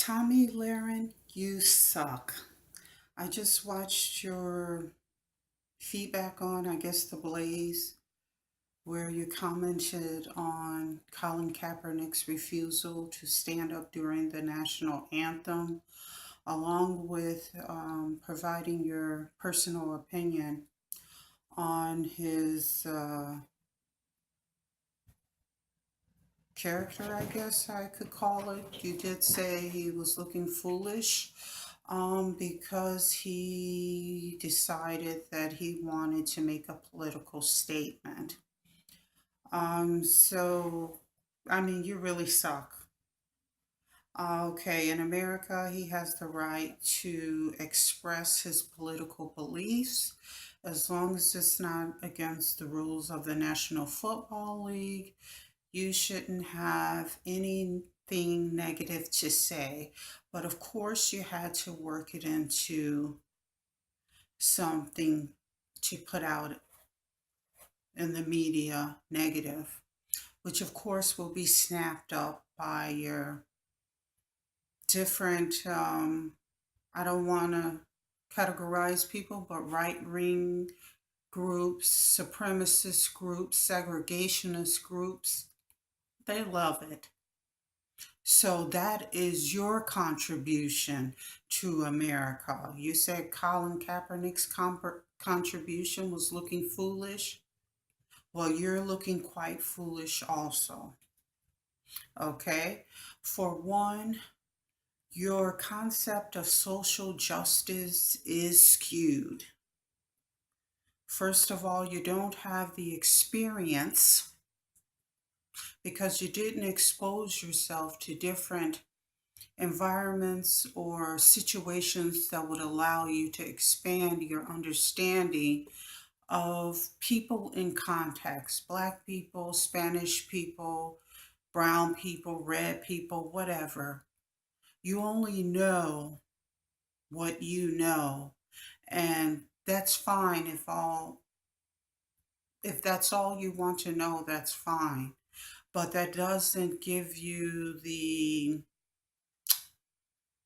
Tomi Lahren, you suck. I just watched your feedback on, I guess, The Blaze, where you commented on Colin Kaepernick's refusal to stand up during the national anthem, along with providing your personal opinion on his character, I guess I could call it. You did say he was looking foolish because he decided that he wanted to make a political statement. So, I mean, you really suck. Okay, in America, he has the right to express his political beliefs as long as it's not against the rules of the National Football League. You shouldn't have anything negative to say. But of course, you had to work it into something to put out in the media negative, which of course will be snapped up by your different, I don't want to categorize people, but right wing groups, supremacist groups, segregationist groups. They love it. So that is your contribution to America. You said Colin Kaepernick's contribution was looking foolish. Well, you're looking quite foolish also. Okay? For one, your concept of social justice is skewed. First of all, you don't have the experience because you didn't expose yourself to different environments or situations that would allow you to expand your understanding of people in context: Black people, Spanish people, brown people, red people, whatever. You only know what you know, and that's fine. If that's all you want to know, that's fine, but that doesn't give you the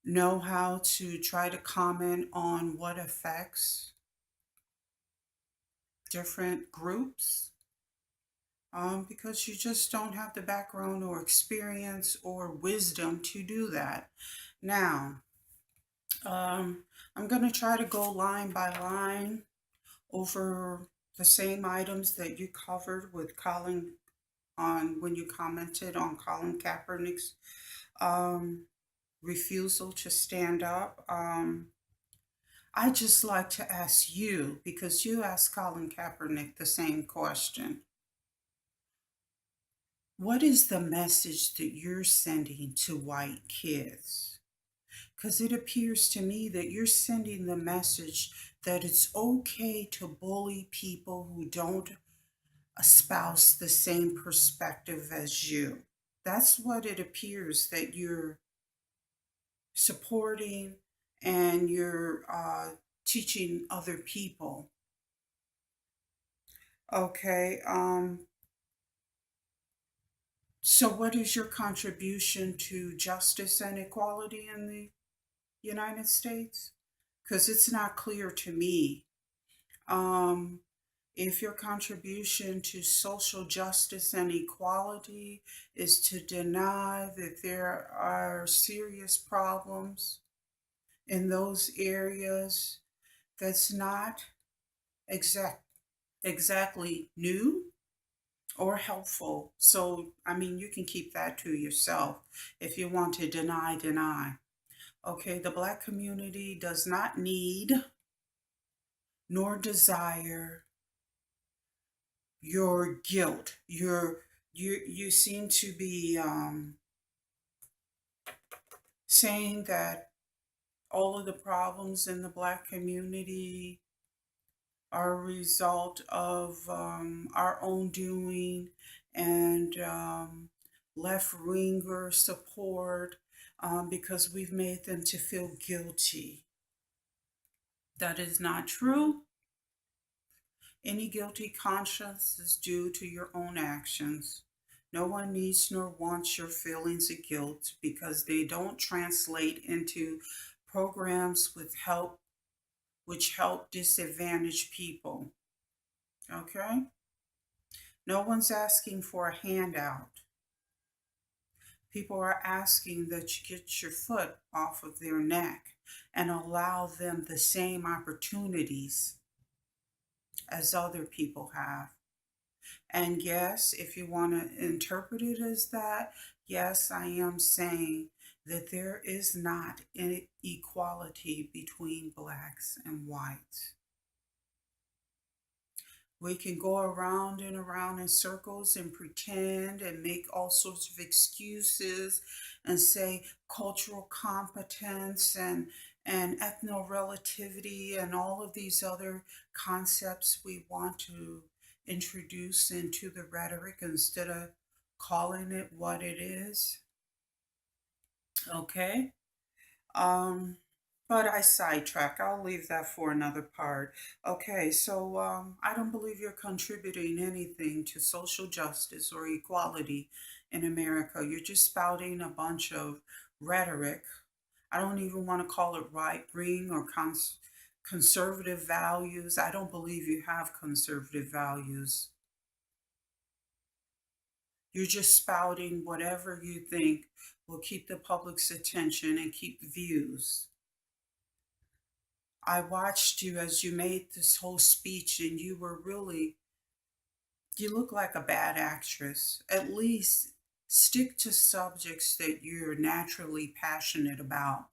know how to try to comment on what affects different groups, because you just don't have the background or experience or wisdom to do that. Now, um, I'm going to try to go line by line over the same items that you covered with Colin on when you commented on Colin Kaepernick's um, refusal to stand up. I just like to ask you, because you asked Colin Kaepernick the same question. What is the message that you're sending to white kids? Because it appears to me that you're sending the message that it's okay to bully people who don't espouse the same perspective as you. That's what it appears that you're supporting and you're teaching other people. Okay, so what is your contribution to justice and equality in the United States? Because it's not clear to me. Um, if your contribution to social justice and equality is to deny that there are serious problems in those areas, that's not exact, exactly new or helpful. So, I mean, you can keep that to yourself. If you want to deny, deny. Okay, the Black community does not need nor desire your guilt. You seem to be saying that all of the problems in the Black community are a result of our own doing and left winger support, because we've made them to feel guilty. That is not true. Any guilty conscience is due to your own actions. No one needs nor wants your feelings of guilt because they don't translate into programs which help disadvantaged people. Okay? No one's asking for a handout. People are asking that you get your foot off of their neck and allow them the same opportunities as other people have. And yes, if you want to interpret it as that, yes, I am saying that there is not an equality between blacks and whites. We can go around in circles and pretend and make all sorts of excuses and say cultural competence and ethno relativity and all of these other concepts we want to introduce into the rhetoric instead of calling it what it is. Okay? Um, but I sidetrack. I'll leave that for another part. Okay, so I don't believe you're contributing anything to social justice or equality in America. You're just spouting a bunch of rhetoric. I don't even want to call it right wing or conservative values. I don't believe you have conservative values. You're just spouting whatever you think will keep the public's attention and keep views. I watched you as you made this whole speech, and you look like a bad actress. At least stick to subjects that you're naturally passionate about,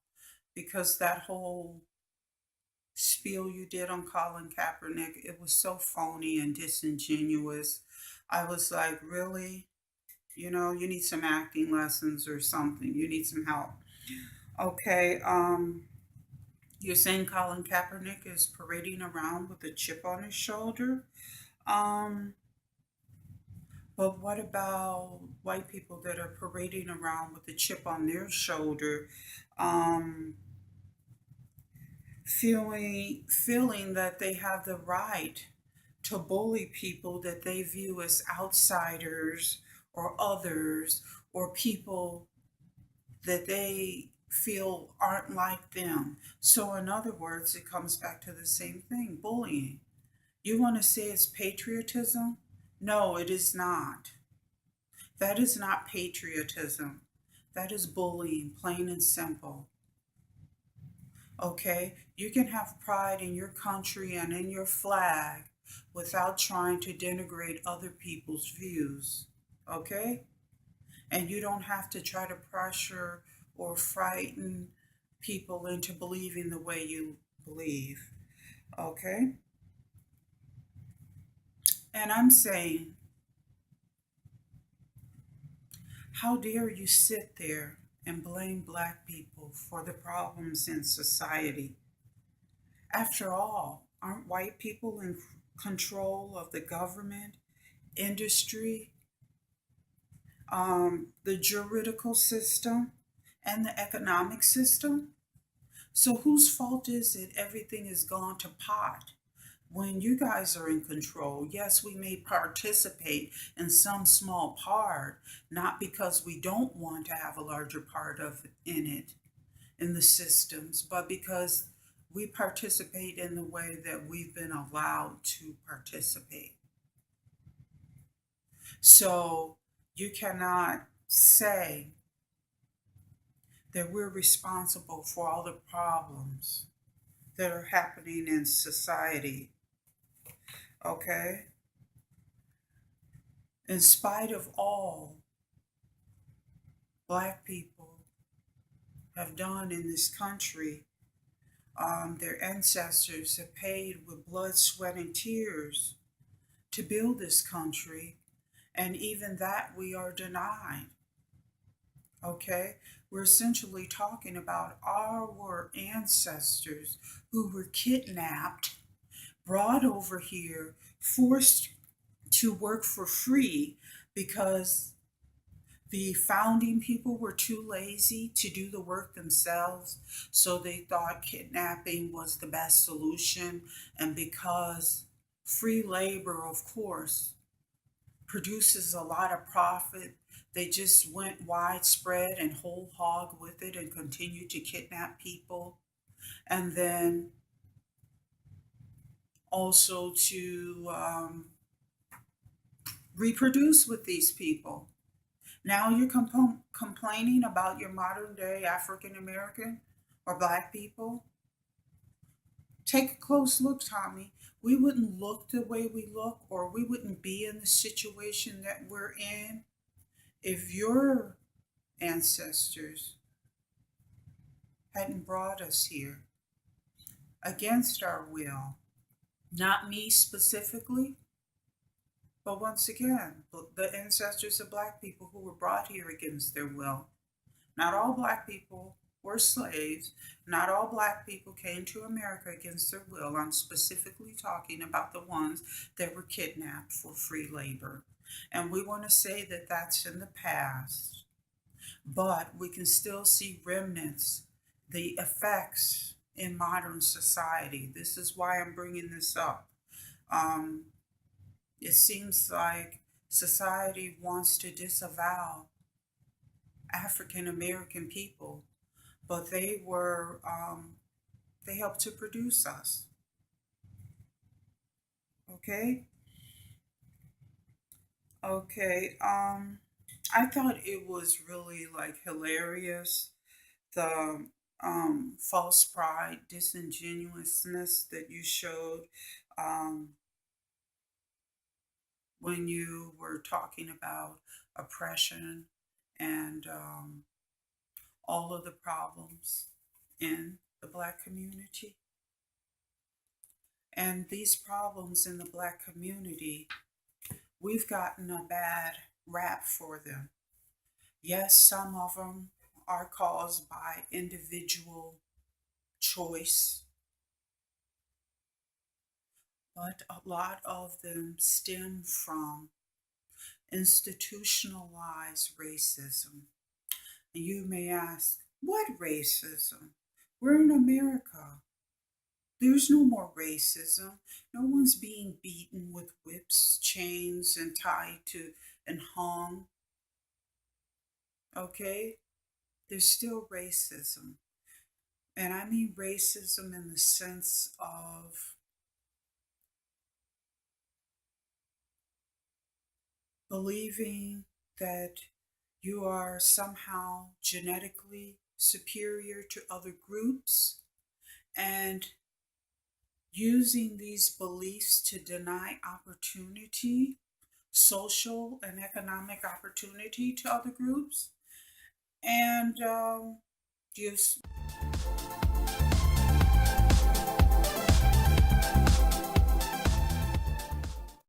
because that whole spiel you did on Colin Kaepernick, it was so phony and disingenuous. I was like, really? You know, you need some acting lessons or something. You need some help. Okay, you're saying Colin Kaepernick is parading around with a chip on his shoulder? Um, but what about white people that are parading around with a chip on their shoulder, um, feeling that they have the right to bully people that they view as outsiders or others or people that they feel aren't like them. So, in other words, it comes back to the same thing, bullying. You want to say it's patriotism? No, it is not. That is not patriotism. That is bullying, plain and simple. Okay? You can have pride in your country and in your flag without trying to denigrate other people's views. Okay? And you don't have to try to pressure or frighten people into believing the way you believe. Okay? And I'm saying, how dare you sit there and blame black people for the problems in society? After all, aren't white people in control of the government, industry, the juridical system, and the economic system? So whose fault is it everything has gone to pot? When you guys are in control, yes, we may participate in some small part, not because we don't want to have a larger part of in it, in the systems, but because we participate in the way that we've been allowed to participate. So you cannot say that we're responsible for all the problems that are happening in society. Okay? In spite of all black people have done in this country, their ancestors have paid with blood, sweat, and tears to build this country, and even that we are denied. Okay? We're essentially talking about our ancestors who were kidnapped, brought over here, forced to work for free because the founding people were too lazy to do the work themselves. So they thought kidnapping was the best solution. And because free labor, of course, produces a lot of profit. They just went widespread and whole hog with it and continue to kidnap people. And then also to reproduce with these people. Now you're complaining about your modern day African American or Black people. Take a close look, Tommy. We wouldn't look the way we look, or we wouldn't be in the situation that we're in if your ancestors hadn't brought us here against our will. Not me specifically, but once again, the ancestors of Black people who were brought here against their will. Not all Black people were slaves. Not all Black people came to America against their will. I'm specifically talking about the ones that were kidnapped for free labor. And we want to say that that's in the past, but we can still see remnants, the effects in modern society. This is why I'm bringing this up. Um, it seems like society wants to disavow African American people, but they helped to produce us. Okay, okay. I thought it was really like hilarious, the false pride, disingenuousness that you showed um, when you were talking about oppression and all of the problems in the Black community. And these problems in the Black community, we've gotten a bad rap for them. Yes, some of them are caused by individual choice, but a lot of them stem from institutionalized racism. And you may ask, what racism? We're in America. There's no more racism. No one's being beaten with whips, chains, and tied to and hung. Okay? There's still racism. And I mean racism in the sense of believing that you are somehow genetically superior to other groups and using these beliefs to deny opportunity, social and economic opportunity to other groups, and gives